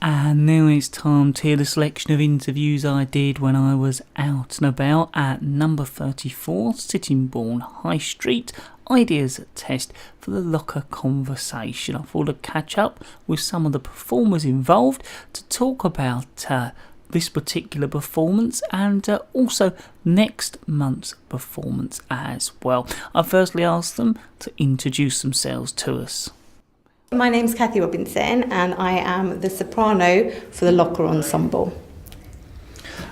And now it's time to hear the selection of interviews I did when I was out and about at number 34 Sittingbourne High Street. Ideas test for the Locker Conversation. I thought I'd catch up with some of the performers involved to talk about this particular performance and also next month's performance as well. I firstly asked them to introduce themselves to us. My name's Cathy Robinson and I am the soprano for the Locker Ensemble.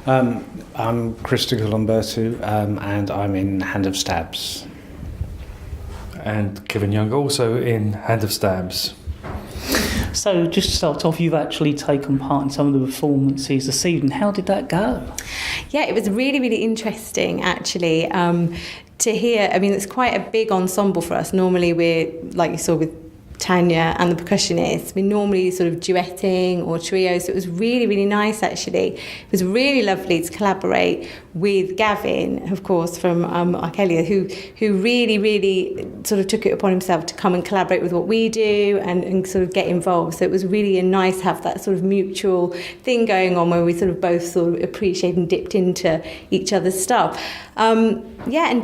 I'm Christopher Lomberto and I'm in Hand of Stabs. And Kevin Young, also in Hand of Stabs. So just to start off, you've actually taken part in some of the performances this evening. How did that go? Yeah, it was really, really interesting actually to hear. I mean, it's quite a big ensemble for us. Normally we're, like you saw with Tanya and the percussionist, we normally sort of duetting or trios, so it was really, really nice actually. It was really lovely to collaborate with Gavin, of course, from Arkelia, who really, really sort of took it upon himself to come and collaborate with what we do and sort of get involved. So it was really nice to have that sort of mutual thing going on where we sort of both sort of appreciate and dipped into each other's stuff. And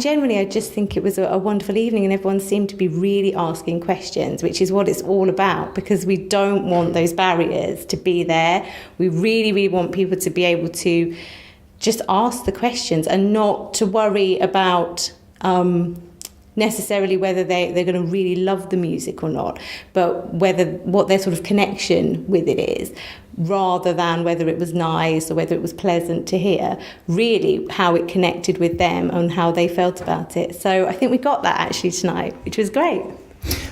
generally I just think it was a wonderful evening and everyone seemed to be really asking questions, which is what it's all about, because we don't want those barriers to be there. We really, really want people to be able to just ask the questions and not to worry about necessarily whether they're going to really love the music or not, but what their sort of connection with it is, rather than whether it was nice or whether it was pleasant to hear, really how it connected with them and how they felt about it. So I think we got that actually tonight, which was great.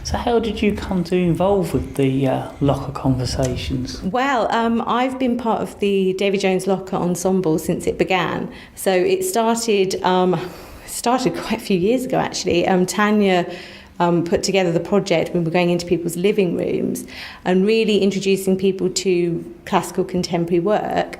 So how did you come to involve with the Locker Conversations? Well, I've been part of the David Jones Locker Ensemble since it began. So it started quite a few years ago actually. Tanya put together the project when we were going into people's living rooms and really introducing people to classical contemporary work,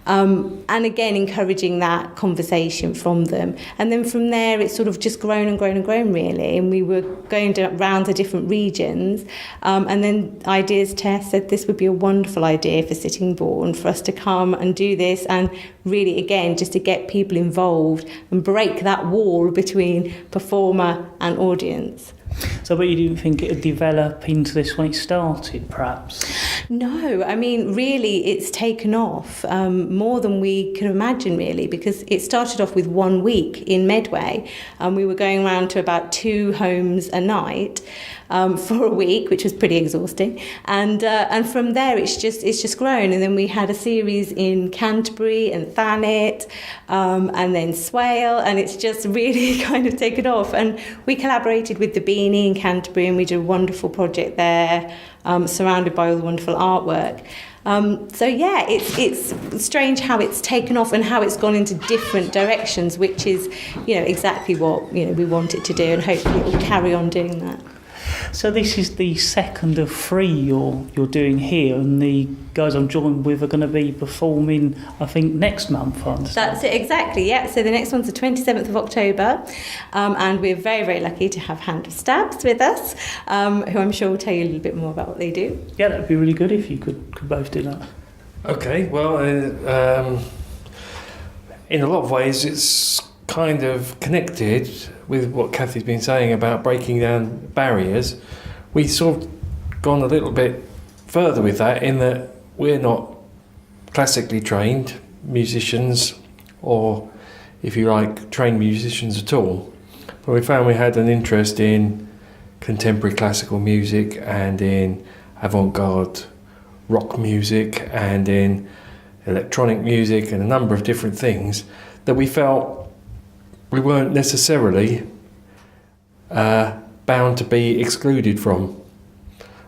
and again encouraging that conversation from them. And then from there it's sort of just grown and grown and grown really, and we were going around the different regions, and then Ideas Test said this would be a wonderful idea for Sittingbourne for us to come and do this, and really again just to get people involved and break that wall between performer and audience. So, but you didn't think it would develop into this when it started, perhaps? No, I mean, really, it's taken off more than we could imagine, really, because it started off with 1 week in Medway, and we were going around to about 2 homes a night for a week, which was pretty exhausting. And from there, it's just grown. And then we had a series in Canterbury and Thanet, and then Swale, and it's just really kind of taken off. And we collaborated with the Beanie in Canterbury, and we did a wonderful project there, surrounded by all the wonderful artwork. So yeah, it's strange how it's taken off and how it's gone into different directions, which is, exactly what we want it to do, and hopefully it will carry on doing that. So this is the second of 3 you're doing here, and the guys I'm joined with are going to be performing, I think, next month. I understand. That's it, exactly, yeah. So the next one's the 27th of October, and we're very, very lucky to have Hand of Stabs with us, who I'm sure will tell you a little bit more about what they do. Yeah, that'd be really good if you could both do that. Okay, well, in a lot of ways it's kind of connected with what Cathy's been saying about breaking down barriers. We sort of gone a little bit further with that, in that we're not classically trained musicians, or if you like, trained musicians at all, but we found we had an interest in contemporary classical music and in avant-garde rock music and in electronic music and a number of different things that we felt we weren't necessarily bound to be excluded from.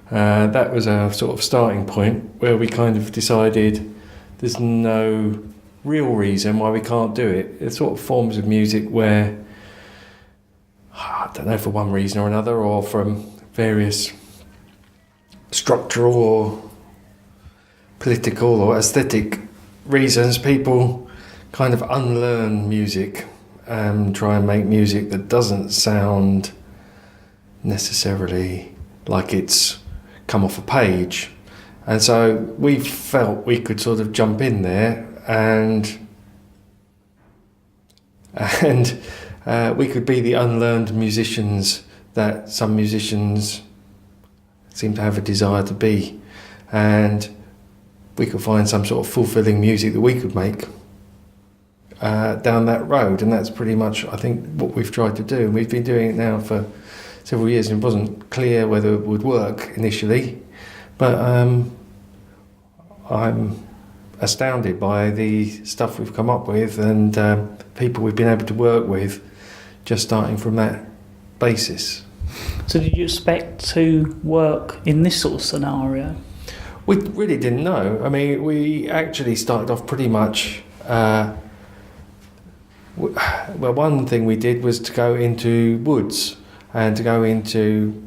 That was our sort of starting point, where we kind of decided there's no real reason why we can't do it. It's sort of forms of music where, I don't know, for one reason or another, or from various structural or political or aesthetic reasons, people kind of unlearn music and try and make music that doesn't sound necessarily like it's come off a page. And so we felt we could sort of jump in there and we could be the unlearned musicians that some musicians seem to have a desire to be, and we could find some sort of fulfilling music that we could make down that road. And that's pretty much, I think, what we've tried to do. We've been doing it now for several years, and it wasn't clear whether it would work initially, but I'm astounded by the stuff we've come up with and people we've been able to work with, just starting from that basis. So did you expect to work in this sort of scenario? We really didn't know. I mean, we actually started off pretty much... well, one thing we did was to go into woods and to go into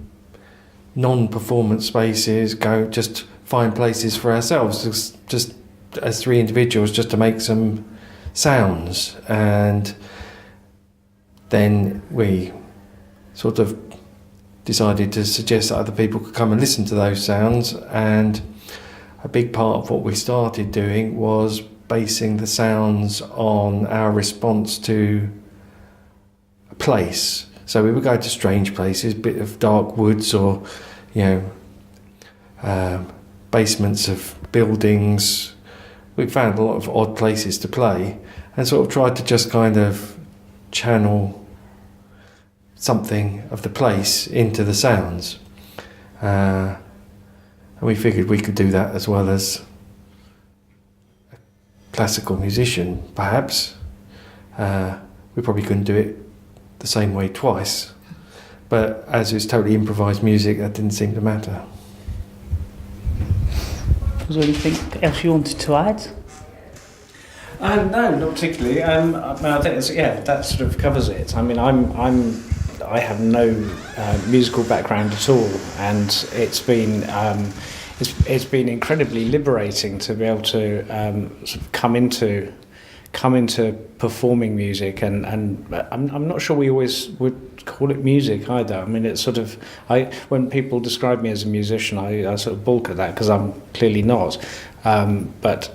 non-performance spaces, go just find places for ourselves, just as three individuals, just to make some sounds. And then we sort of decided to suggest that other people could come and listen to those sounds, and a big part of what we started doing was basing the sounds on our response to a place. So we would go to strange places, a bit of dark woods, or basements of buildings. We found a lot of odd places to play, and sort of tried to just kind of channel something of the place into the sounds. And we figured we could do that as well as a classical musician, perhaps. We probably couldn't do it the same way twice, but as it was totally improvised music, that didn't seem to matter. Was there anything else you wanted to add? No, not particularly. I think that sort of covers it. I mean, I have no musical background at all, and it's been incredibly liberating to be able to sort of come into performing music, and I'm not sure we always would call it music either. I mean, it's sort of, when people describe me as a musician, I sort of balk at that because I'm clearly not. But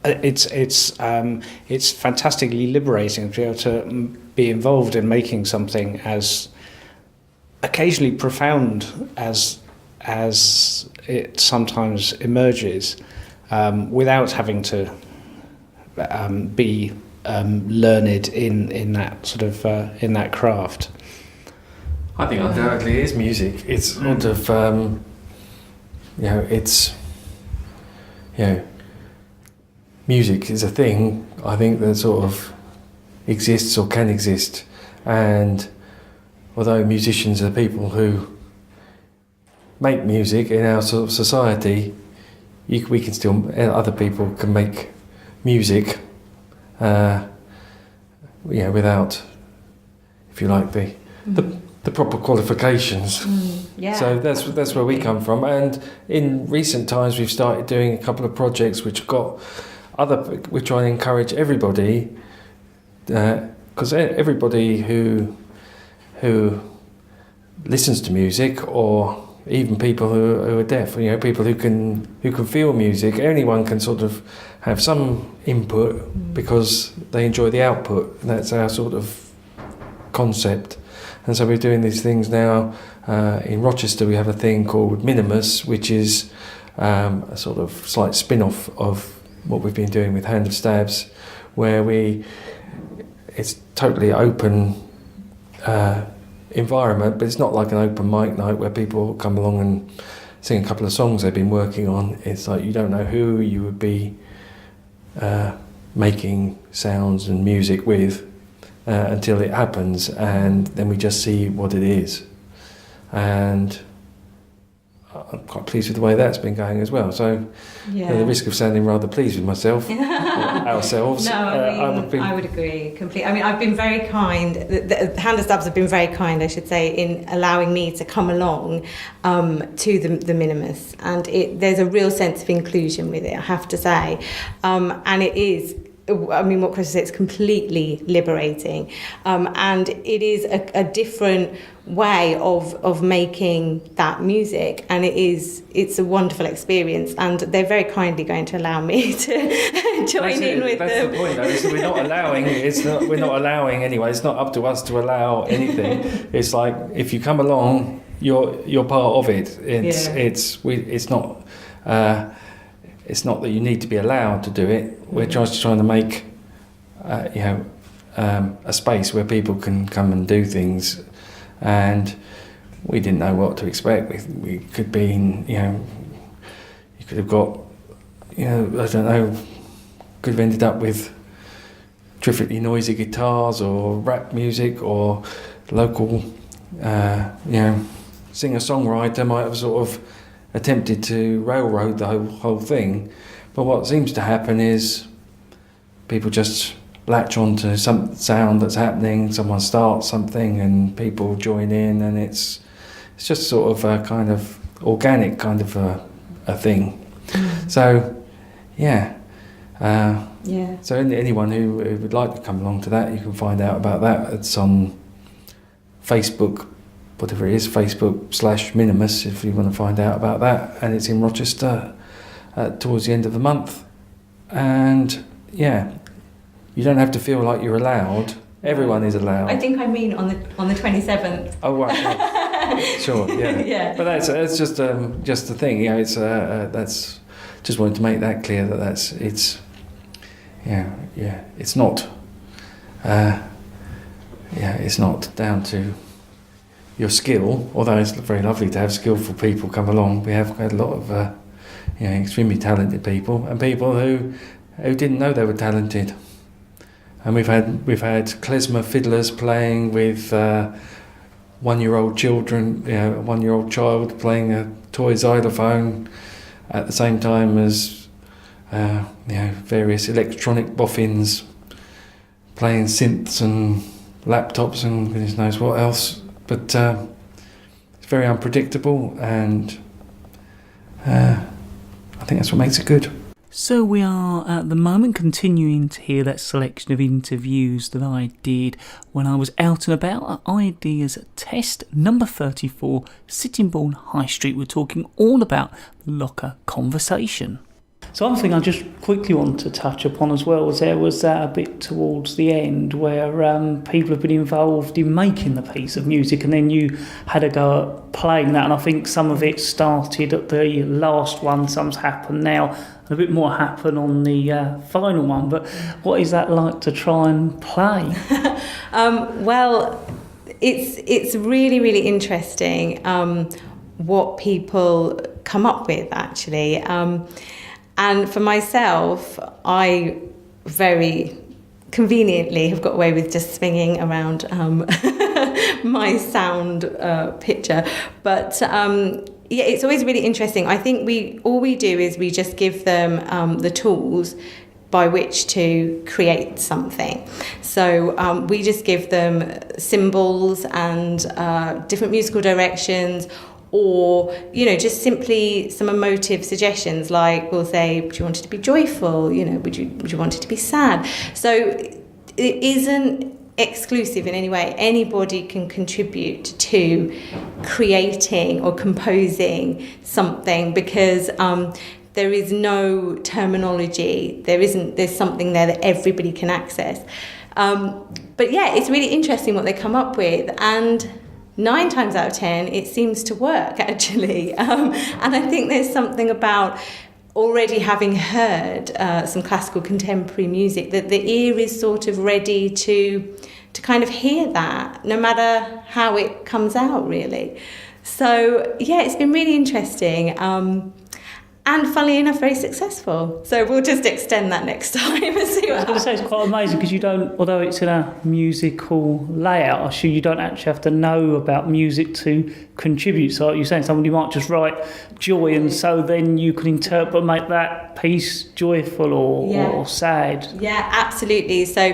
it's fantastically liberating to be able to be involved in making something as occasionally profound as it sometimes emerges, without having to be learned in that sort of in that craft. I think undoubtedly it is music. It's sort of music is a thing, I think, that sort of exists or can exist, and although musicians are people who make music in our sort of society, we can still, other people can make music, without, if you like, the proper qualifications. So that's where we come from. And in recent times, we've started doing a couple of projects which we're trying to encourage everybody, because everybody who listens to music, or even people who are deaf, people who can feel music, anyone can sort of have some input because they enjoy the output. And that's our sort of concept. And so we're doing these things now. In Rochester, we have a thing called Minimus, which is a sort of slight spin-off of what we've been doing with Hand of Stabs, where it's totally open environment, but it's not like an open mic night where people come along and sing a couple of songs they've been working on. It's like you don't know who you would be making sounds and music with until it happens, and then we just see what it is. And I'm quite pleased with the way that's been going as well. So, at the risk of sounding rather pleased with myself, or ourselves, No, I would agree completely. I mean, I've been very kind. The Hand of Stabs have been very kind, I should say, in allowing me to come along to the Minimus, and there's a real sense of inclusion with it, I have to say, and it is I mean, what Chris said, it's completely liberating, and it is a different way of making that music, and it's a wonderful experience, and they're very kindly going to allow me to join in with them. That's the point, though. We're not allowing. We're not allowing anyway. It's not up to us to allow anything. It's like if you come along, you're part of it. It's not. It's not that you need to be allowed to do it. We're just trying to make, a space where people can come and do things, and we didn't know what to expect. We could be, you could have got, I don't know, could have ended up with terrifically noisy guitars or rap music, or local, singer-songwriter might have sort of attempted to railroad the whole thing. But what seems to happen is people just latch onto some sound that's happening, someone starts something and people join in, and it's just sort of a kind of organic kind of a thing. So so anyone who would like to come along to that, you can find out about that. It's on Facebook, whatever it is, Facebook/Minimus, if you want to find out about that. And it's in Rochester towards the end of the month. And you don't have to feel like you're allowed. Everyone is allowed. I think I mean on the 27th. Oh, right. Sure, yeah. Yeah. But that's just the thing. It's that's just wanted to make that clear that it's not it's not down to your skill, although it's very lovely to have skillful people come along. We have had a lot of extremely talented people, and people who didn't know they were talented. And we've had klezmer fiddlers playing with 1-year-old children, a 1-year-old child playing a toy xylophone at the same time as various electronic boffins playing synths and laptops and goodness knows what else. But it's very unpredictable, and I think that's what makes it good. So we are at the moment continuing to hear that selection of interviews that I did when I was out and about at Ideas Test number 34, Sittingbourne High Street. We're talking all about the locker conversation. So one thing I just quickly want to touch upon as well was there was a bit towards the end where people have been involved in making the piece of music, and then you had a go at playing that, and I think some of it started at the last one, some's happened now, and a bit more happened on the final one. But what is that like to try and play? Well, it's really, really interesting what people come up with, actually. And for myself, I very conveniently have got away with just swinging around my sound picture. But it's always really interesting. I think all we do is we just give them the tools by which to create something. So we just give them symbols and different musical directions, or, just simply some emotive suggestions, like we'll say, do you want it to be joyful? Would you want it to be sad? So it isn't exclusive in any way. Anybody can contribute to creating or composing something, because there is no terminology. There's something there that everybody can access. But it's really interesting what they come up with, and 9 times out of 10, it seems to work, actually. And I think there's something about already having heard some classical contemporary music that the ear is sort of ready to kind of hear that, no matter how it comes out, really. So, it's been really interesting. And funnily enough, very successful. So we'll just extend that next time and see what happens. I was going to say, it's quite amazing because you don't, although it's in a musical layout, I assume you don't actually have to know about music to contribute. So like you're saying, somebody might just write joy, and so then you can interpret, make that piece joyful or sad. Yeah, absolutely. So,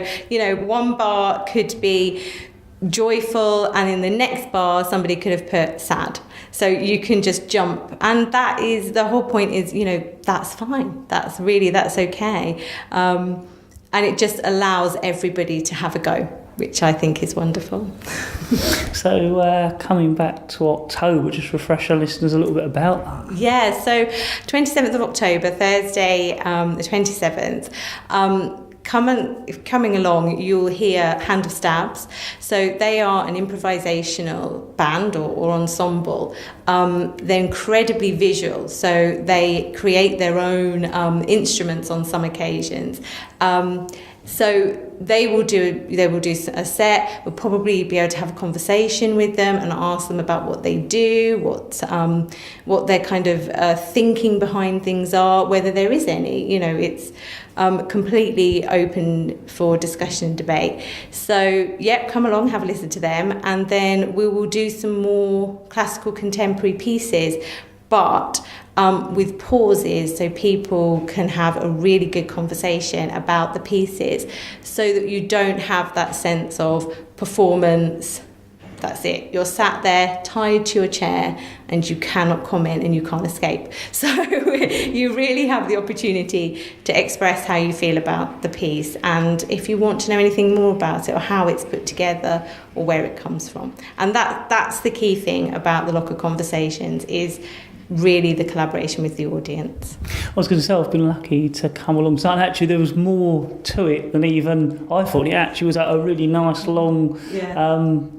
one bar could be joyful, and in the next bar somebody could have put sad. So you can just jump, and that is the whole point, is that's fine, that's okay. and it just allows everybody to have a go, which I think is wonderful. So coming back to October, just refresh our listeners a little bit about that. Yeah, so 27th of October, Thursday, the 27th. Coming along, you'll hear Hand of Stabs. So they are an improvisational band or ensemble. They're incredibly visual, so they create their own instruments on some occasions. So they will do a set. We'll probably be able to have a conversation with them and ask them about what they do, what their kind of thinking behind things are, whether there is any. It's completely open for discussion and debate. So, come along, have a listen to them, and then we will do some more classical contemporary pieces, but with pauses, so people can have a really good conversation about the pieces, so that you don't have that sense of performance. That's it. You're sat there tied to your chair and you cannot comment and you can't escape. So you really have the opportunity to express how you feel about the piece, and if you want to know anything more about it or how it's put together or where it comes from. And that's the key thing about the Locker Conversations, is really the collaboration with the audience. I was going to say, I've been lucky to come alongside. Actually, there was more to it than even I thought. It actually was a really nice long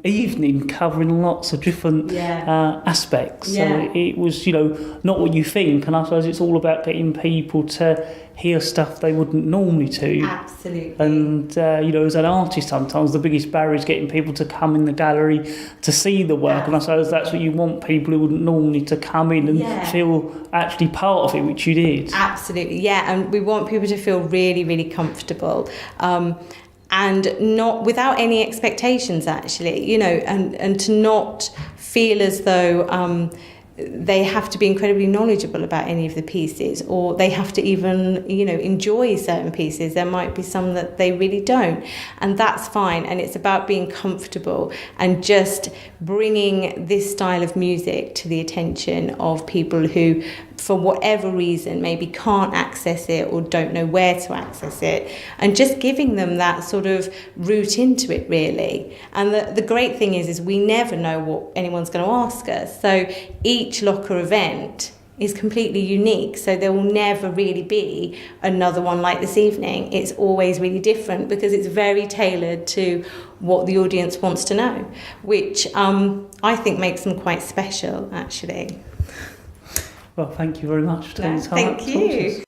evening covering lots of different aspects. So it was, not what you think. And I suppose it's all about getting people to hear stuff they wouldn't normally do. Absolutely. And, as an artist, sometimes the biggest barrier is getting people to come in the gallery to see the work. And I suppose that's what you want, people who wouldn't normally to come in and feel actually part of it, which you did. Absolutely, yeah. And we want people to feel really, really comfortable. And not without any expectations, actually, and to not feel as though they have to be incredibly knowledgeable about any of the pieces, or they have to even, enjoy certain pieces. There might be some that they really don't, and that's fine. And it's about being comfortable and just bringing this style of music to the attention of people who, for whatever reason, maybe can't access it or don't know where to access it, and just giving them that sort of route into it, really. And the great thing is we never know what anyone's going to ask us. So each Locker event is completely unique, so there will never really be another one like this evening. It's always really different because it's very tailored to what the audience wants to know, which I think makes them quite special, actually. Well, thank you very much for taking the time. Thank you.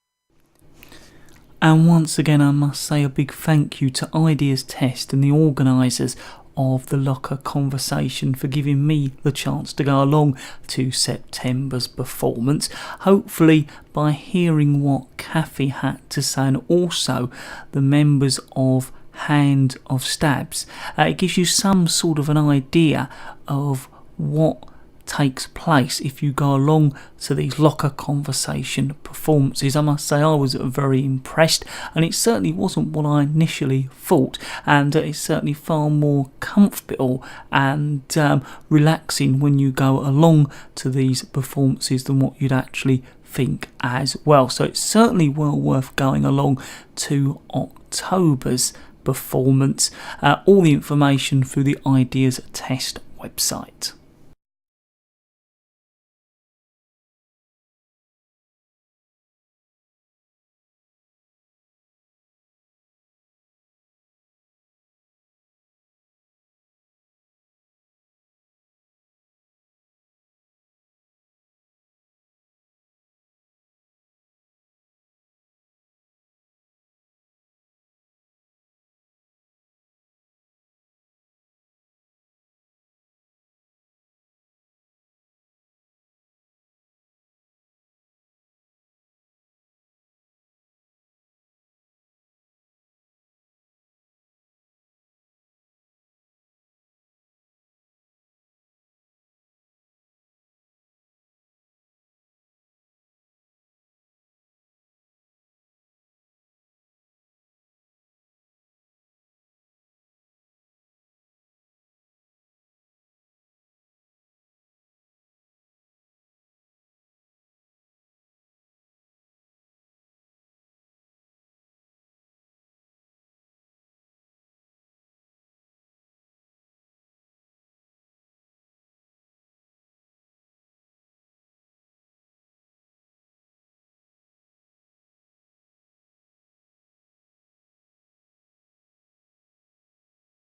And once again, I must say a big thank you to Ideas Test and the organisers of the Locker Conversation for giving me the chance to go along to September's performance. Hopefully, by hearing what Kathy had to say, and also the members of Hand of Stabs, it gives you some sort of an idea of what takes place if you go along to these Locker Conversation performances. I must say I was very impressed, and it certainly wasn't what I initially thought, and it's certainly far more comfortable and relaxing when you go along to these performances than what you'd actually think as well. So it's certainly well worth going along to October's performance. All the information through the Ideas Test website.